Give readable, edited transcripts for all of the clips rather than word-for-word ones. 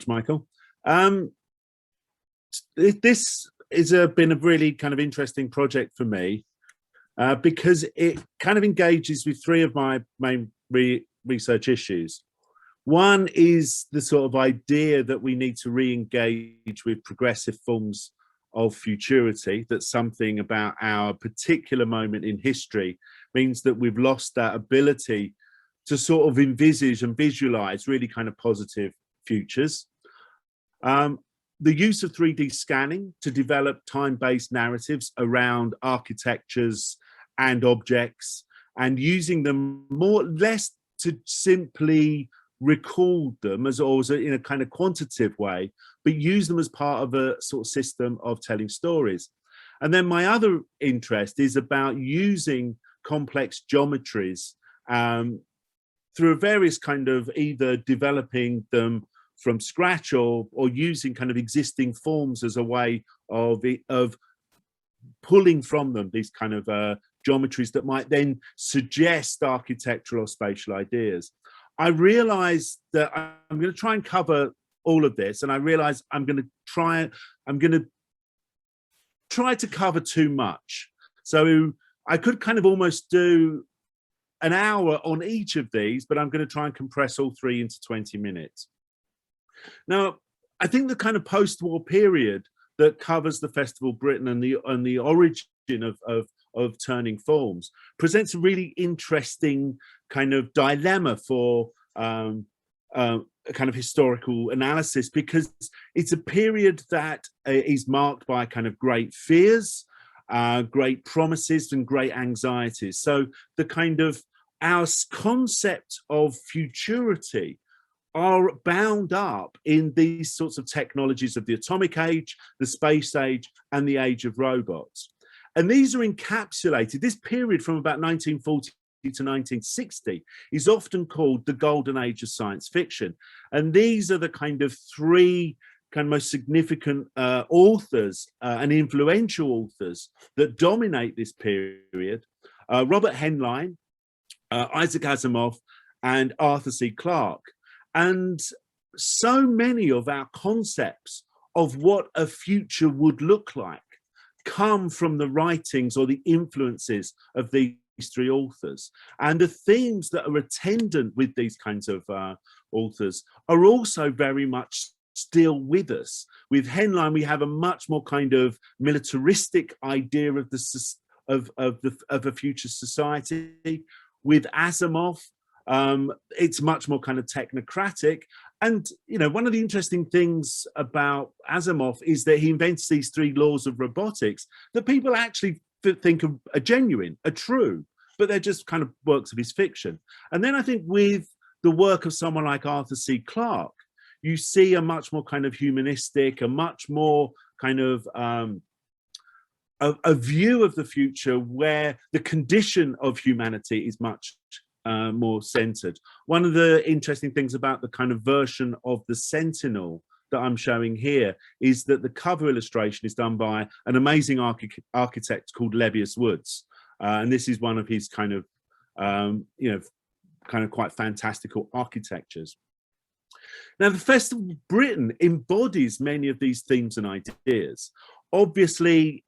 much, Michael. This is been a really kind of interesting project for me because it kind of engages with three of my main research issues. One is the sort of idea that we need to re-engage with progressive forms of futurity, that something about our particular moment in history means that we've lost that ability to sort of envisage and visualize really kind of positive futures. The use of 3D scanning to develop time-based narratives around architectures and objects, and using them more or less to simply record them as always in a kind of quantitative way, but use them as part of a sort of system of telling stories. And then my other interest is about using complex geometries through various kind of either developing them from scratch or using kind of existing forms as a way of pulling from them these kind of geometries that might then suggest architectural or spatial ideas. I realized that I'm going to try and cover all of this, and I realize I'm going to try to cover too much. So I could kind of almost do an hour on each of these, but I'm going to try and compress all three into 20 minutes. Now, I think the kind of post-war period that covers the Festival Britain and the origin of turning forms presents a really interesting kind of dilemma for a kind of historical analysis, because it's a period that is marked by kind of great fears, great promises and great anxieties. So the kind of our concept of futurity are bound up in these sorts of technologies of the atomic age, the space age, and the age of robots. And these are encapsulated, this period from about 1940 to 1960 is often called the golden age of science fiction. And these are the kind of three kind of most significant authors and influential authors that dominate this period: Robert Heinlein, Isaac Asimov, and Arthur C. Clarke. And so many of our concepts of what a future would look like come from the writings or the influences of these three authors. And the themes that are attendant with these kinds of authors are also very much still with us. With Heinlein, we have a much more kind of militaristic idea of a future society. With Asimov, it's much more kind of technocratic. And, you know, one of the interesting things about Asimov is that he invents these three laws of robotics that people actually think are genuine, are true, but they're just kind of works of his fiction. And then I think with the work of someone like Arthur C. Clarke, you see a much more kind of humanistic, a much more kind of a view of the future where the condition of humanity is much more centered. One of the interesting things about the kind of version of the Sentinel that I'm showing here is that the cover illustration is done by an amazing architect called Levius Woods. And this is one of his kind of, you know, kind of quite fantastical architectures. Now, the Festival of Britain embodies many of these themes and ideas. Obviously,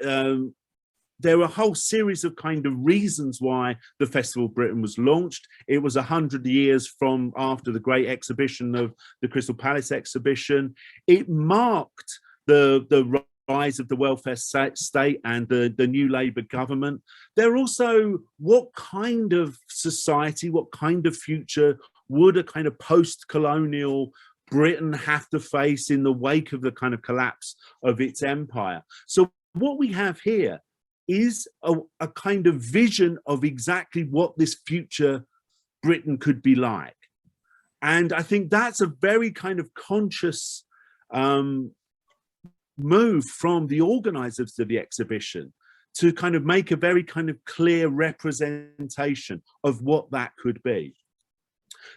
there were a whole series of kind of reasons why the Festival of Britain was launched. It was 100 years from after the great exhibition of the Crystal Palace exhibition. It marked the rise of the welfare state and the new Labour government. There also, what kind of society, what kind of future would a kind of post-colonial Britain have to face in the wake of the kind of collapse of its empire? So what we have here is a kind of vision of exactly what this future Britain could be like. And I think that's a very kind of conscious move from the organizers of the exhibition to kind of make a very kind of clear representation of what that could be.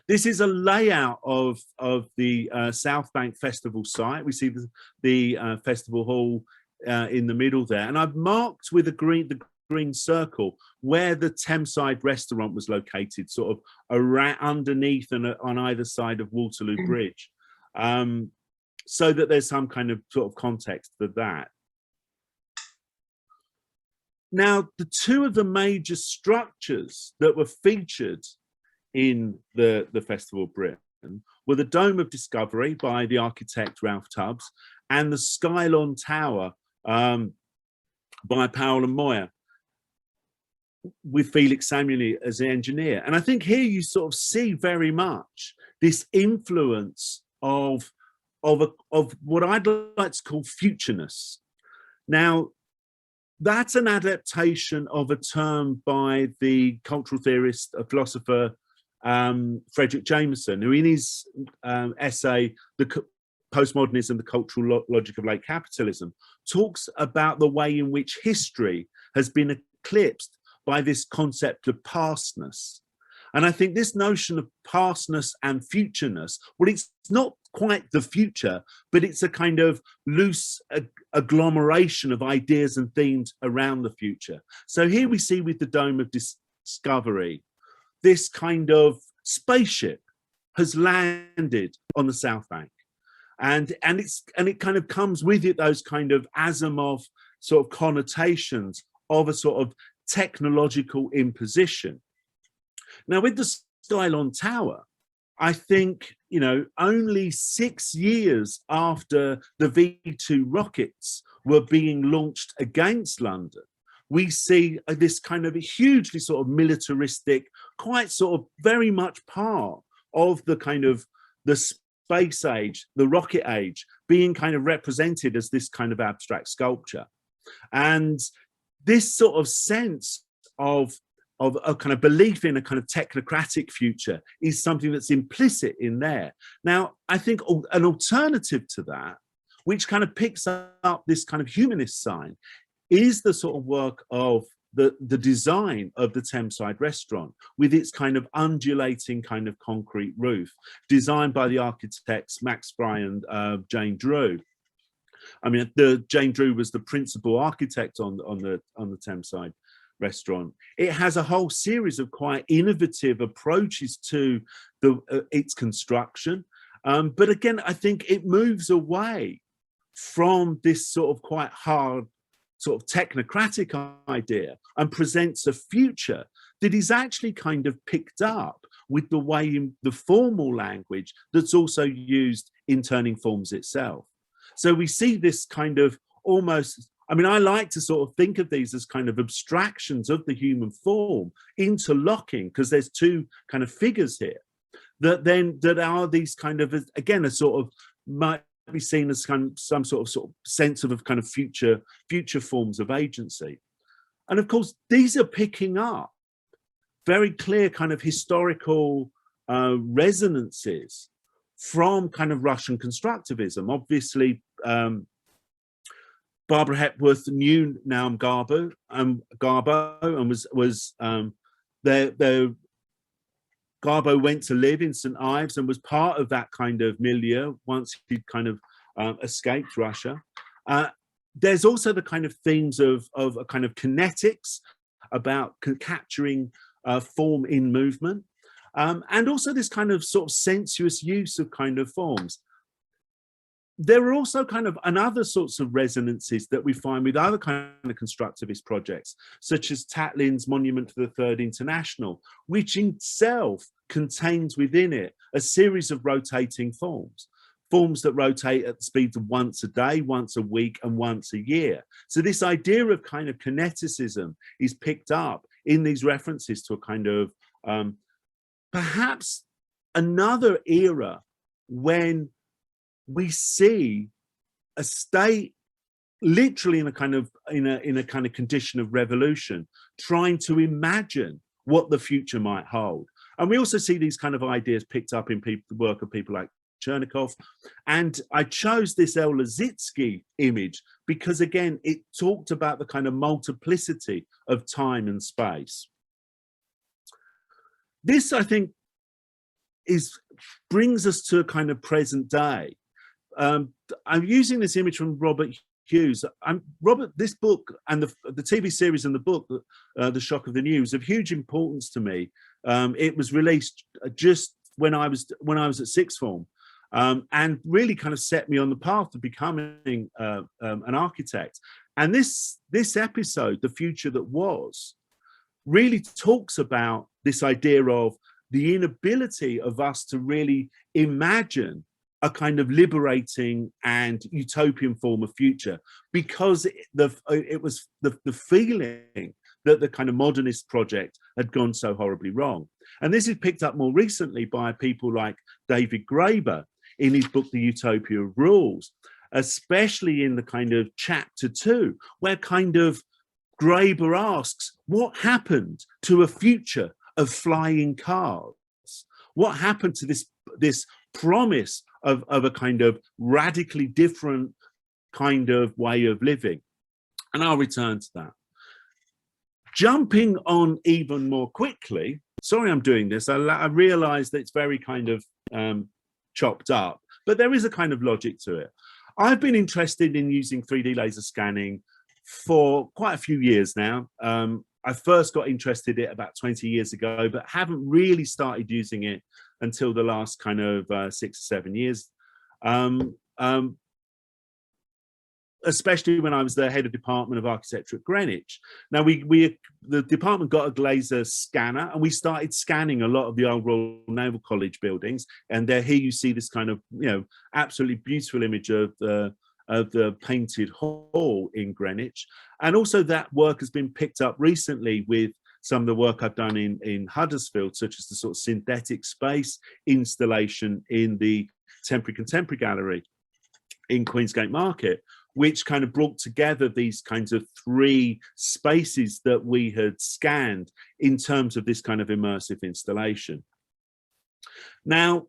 This is a layout of the South Bank Festival site. We see the festival hall in the middle there, and I've marked with the green circle where the Thameside restaurant was located, sort of around underneath and on either side of Waterloo Bridge. so that there's some kind of sort of context for that. Now, the two of the major structures that were featured in the Festival of Britain were the Dome of Discovery by the architect Ralph Tubbs and the Skylon Tower by Powell and Moyer, with Felix Samueli as the engineer. And I think here you sort of see very much this influence of what I'd like to call futureness. Now, that's an adaptation of a term by the cultural theorist, a philosopher, Frederick Jameson, who in his essay, The Postmodernism, the Cultural Logic of Late Capitalism, talks about the way in which history has been eclipsed by this concept of pastness. And I think this notion of pastness and futureness, well, it's not quite the future, but it's a kind of loose agglomeration of ideas and themes around the future. So here we see with the Dome of Discovery, this kind of spaceship has landed on the South Bank. And it kind of comes with it those kind of Asimov sort of connotations of a sort of technological imposition. Now, with the Skylon Tower, I think, you know, only 6 years after the V2 rockets were being launched against London, we see this kind of a hugely sort of militaristic, quite sort of very much part of the kind of the space age, the rocket age, being kind of represented as this kind of abstract sculpture. And this sort of sense of a kind of belief in a kind of technocratic future is something that's implicit in there. Now, I think an alternative to that, which kind of picks up this kind of humanist sign, is the sort of work of the design of the Thameside restaurant with its kind of undulating kind of concrete roof, designed by the architects Max Fry and Jane Drew. I mean, Jane Drew was the principal architect on the Thameside restaurant. It has a whole series of quite innovative approaches to its construction. But again, I think it moves away from this sort of quite hard sort of technocratic idea and presents a future that is actually kind of picked up with the way in the formal language that's also used in Turning Forms itself. So we see this kind of almost, I mean, I like to sort of think of these as kind of abstractions of the human form, interlocking, because there's two kind of figures here that are these kind of, again, a sort of might be seen as kind of some sort of sense of kind of future forms of agency. And of course, these are picking up very clear kind of historical resonances from kind of Russian constructivism. Obviously, Barbara Hepworth knew Naum Garbo and was there. Garbo went to live in St. Ives and was part of that kind of milieu once he'd kind of escaped Russia. There's also the kind of themes of a kind of kinetics about capturing form in movement, and also this kind of sort of sensuous use of kind of forms. There are also kind of other sorts of resonances that we find with other kind of constructivist projects, such as Tatlin's Monument to the Third International, which in itself contains within it a series of rotating forms that rotate at the speeds of once a day, once a week, and once a year. So this idea of kind of kineticism is picked up in these references to a kind of perhaps another era when we see a state literally in a kind of condition of revolution, trying to imagine what the future might hold. And we also see these kind of ideas picked up in the work of people like Chernikov. And I chose this El Lissitzky image because, again, it talked about the kind of multiplicity of time and space. This, I think, brings us to a kind of present day. I'm using this image from Robert Hughes. Robert, this book and the TV series and the book, The Shock of the News, of huge importance to me. It was released just when I was at sixth form, and really kind of set me on the path to becoming an architect. And this episode, The Future That Was, really talks about this idea of the inability of us to really imagine a kind of liberating and utopian form of future, because it was the feeling that the kind of modernist project had gone so horribly wrong. And this is picked up more recently by people like David Graeber in his book, The Utopia of Rules, especially in the kind of chapter 2, where kind of Graeber asks, what happened to a future of flying cars? What happened to this promise of a kind of radically different kind of way of living? And I'll return to that. Jumping on even more quickly, sorry I'm doing this, I realize that it's very kind of chopped up, but there is a kind of logic to it. I've been interested in using 3D laser scanning for quite a few years now. I first got interested in it about 20 years ago, but haven't really started using it until the last kind of 6 or 7 years. Especially when I was the head of department of architecture at Greenwich. Now the department got a laser scanner, and we started scanning a lot of the old Royal Naval College buildings. And here you see this kind of, absolutely beautiful image of the painted hall in Greenwich. And also that work has been picked up recently with some of the work I've done in Huddersfield, such as the sort of synthetic space installation in the Temporary Contemporary Gallery in Queensgate Market, which kind of brought together these kinds of 3 spaces that we had scanned in terms of this kind of immersive installation. Now,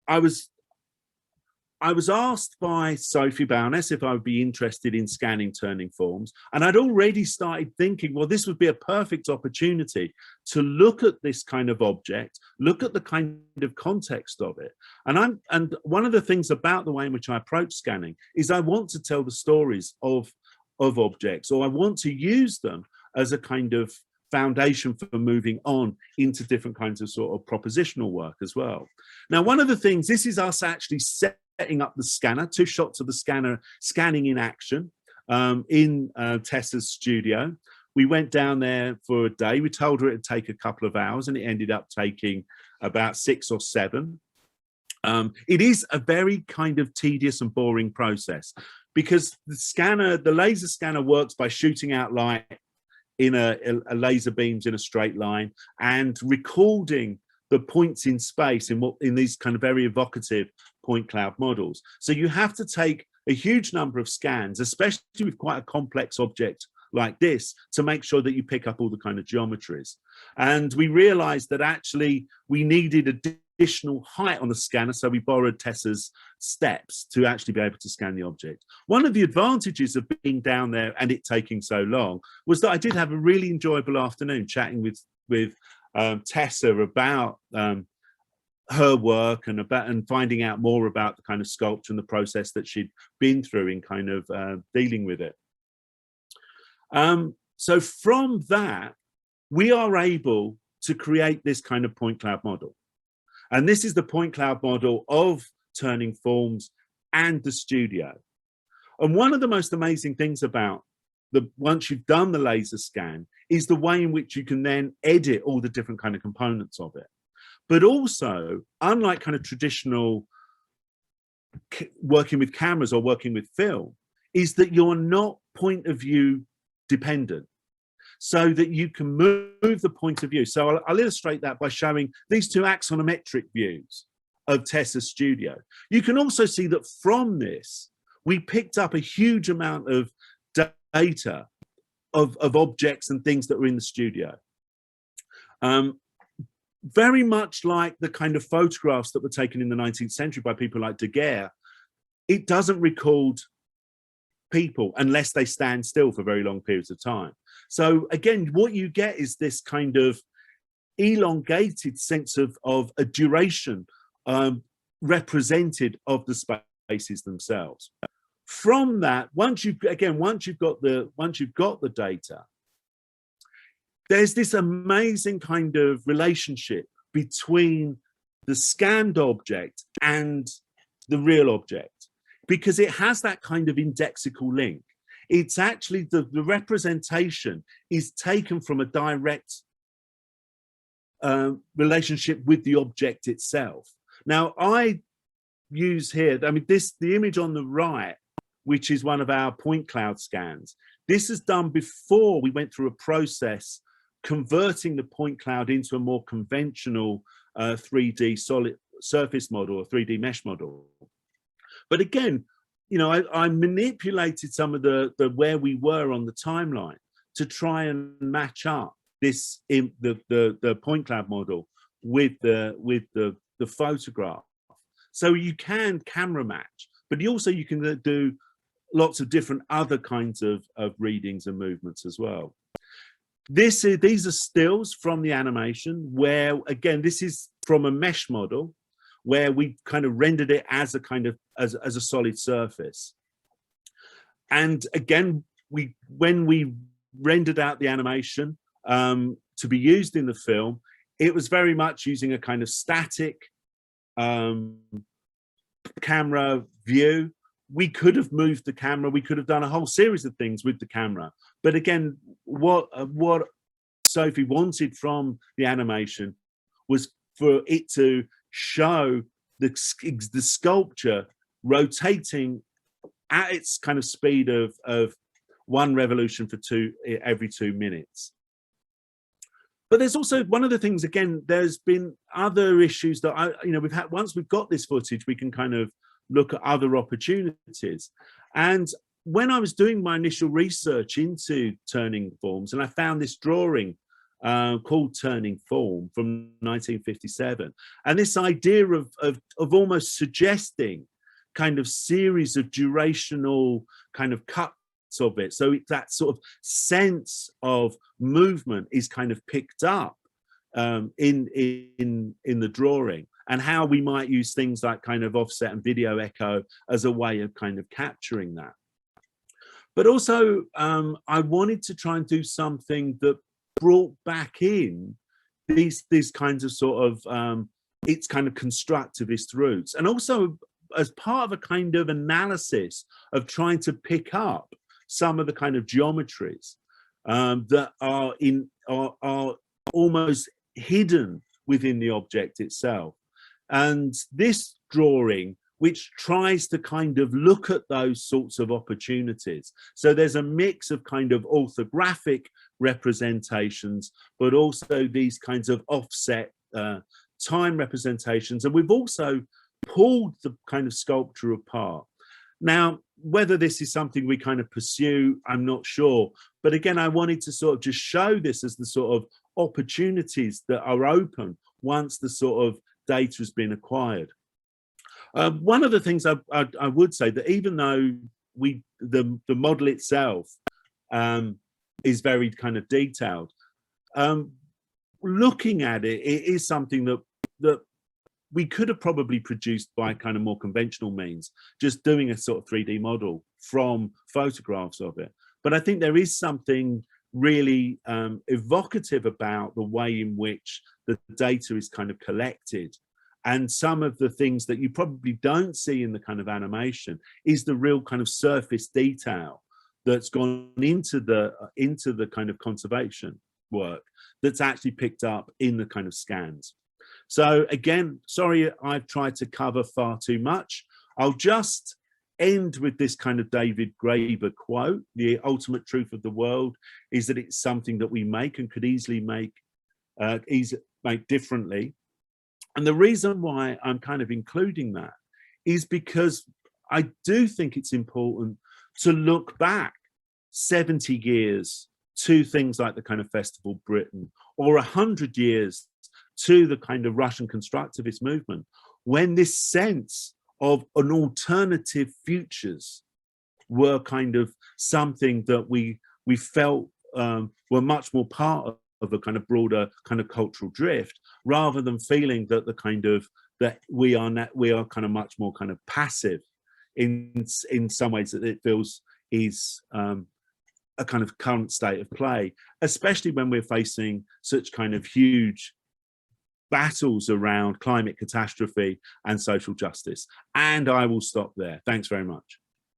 I was asked by Sophie Bowness if I would be interested in scanning turning forms, and I'd already started thinking, well, this would be a perfect opportunity to look at this kind of object, look at the kind of context of it. And one of the things about the way in which I approach scanning is I want to tell the stories of objects, or I want to use them as a kind of foundation for moving on into different kinds of sort of propositional work as well. Now, one of the things, this is us actually setting up the scanner, 2 shots of the scanner scanning in action in Tessa's studio. We went down there for a day. We told her it'd take a couple of hours, and it ended up taking about 6 or 7. It is a very kind of tedious and boring process, because the laser scanner works by shooting out light in a laser beams in a straight line and recording the points in space in these kind of very evocative point cloud models. So you have to take a huge number of scans, especially with quite a complex object like this, to make sure that you pick up all the kind of geometries. And we realized that actually we needed additional height on the scanner, so we borrowed Tessa's steps to actually be able to scan the object. One of the advantages of being down there and it taking so long was that I did have a really enjoyable afternoon chatting with Tessa about her work and finding out more about the kind of sculpture and the process that she'd been through in kind of dealing with it. So from that, we are able to create this kind of point cloud model. And this is the point cloud model of turning forms and the studio. And one of the most amazing things about once you've done the laser scan is the way in which you can then edit all the different kind of components of it. But also, unlike kind of traditional working with cameras or working with film, is that you're not point of view dependent, so that you can move the point of view. So I'll illustrate that by showing these 2 axonometric views of Tessa's studio. You can also see that from this, we picked up a huge amount of data of objects and things that were in the studio. Very much like the kind of photographs that were taken in the 19th century by people like Daguerre, it doesn't record people unless they stand still for very long periods of time. So again, what you get is this kind of elongated sense of a duration represented of the spaces themselves. From that, once you've got the data, there's this amazing kind of relationship between the scanned object and the real object, because it has that kind of indexical link. It's actually the representation is taken from a direct relationship with the object itself. Now, I use here, I mean, the image on the right, which is one of our point cloud scans, this is done before we went through a process converting the point cloud into a more conventional 3D solid surface model or 3D mesh model. But again, you know, I manipulated some of the where we were on the timeline to try and match up this the point cloud model with the photograph. So you can camera match, but you can do lots of different other kinds of readings and movements as well. These are stills from the animation where, again, this is from a mesh model where we kind of rendered it as a kind of as a solid surface. And again, when we rendered out the animation to be used in the film, it was very much using a kind of static camera view. We could have moved the camera, we could have done a whole series of things with the camera. But again, what Sophie wanted from the animation was for it to show the sculpture rotating at its kind of speed of 1 revolution for every 2 minutes. But there's also one of the things, again, there's been other issues that we've had. Once we've got this footage, we can kind of look at other opportunities. And when I was doing my initial research into turning forms, and I found this drawing called Turning Form from 1957, and this idea of almost suggesting kind of series of durational kind of cuts of it, so that sort of sense of movement is kind of picked up in the drawing, and how we might use things like kind of offset and video echo as a way of kind of capturing that. But also I wanted to try and do something that brought back in these kinds of sort of its kind of constructivist roots, and also as part of a kind of analysis of trying to pick up some of the kind of geometries that are almost hidden within the object itself. And this drawing, which tries to kind of look at those sorts of opportunities. So there's a mix of kind of orthographic representations, but also these kinds of offset time representations. And we've also pulled the kind of sculpture apart. Now, whether this is something we kind of pursue, I'm not sure. But again, I wanted to sort of just show this as the sort of opportunities that are open once the sort of data has been acquired. One of the things I would say that even though the model itself is very kind of detailed, looking at it, it is something that we could have probably produced by kind of more conventional means, just doing a sort of 3D model from photographs of it. But I think there is something really evocative about the way in which the data is kind of collected. And some of the things that you probably don't see in the kind of animation is the real kind of surface detail that's gone into the kind of conservation work that's actually picked up in the kind of scans. So again, sorry, I've tried to cover far too much. I'll just end with this kind of David Graeber quote: "The ultimate truth of the world is that it's something that we make and could easily make differently." And the reason why I'm kind of including that is because I do think it's important to look back 70 years to things like the kind of Festival Britain, or 100 years to the kind of Russian constructivist movement, when this sense of an alternative futures were kind of something that we felt were much more part of a kind of broader kind of cultural drift, rather than feeling that the kind of that we are kind of much more kind of passive in some ways, that it feels is a kind of current state of play, especially when we're facing such kind of huge battles around climate catastrophe and social justice. And I will stop there. Thanks very much.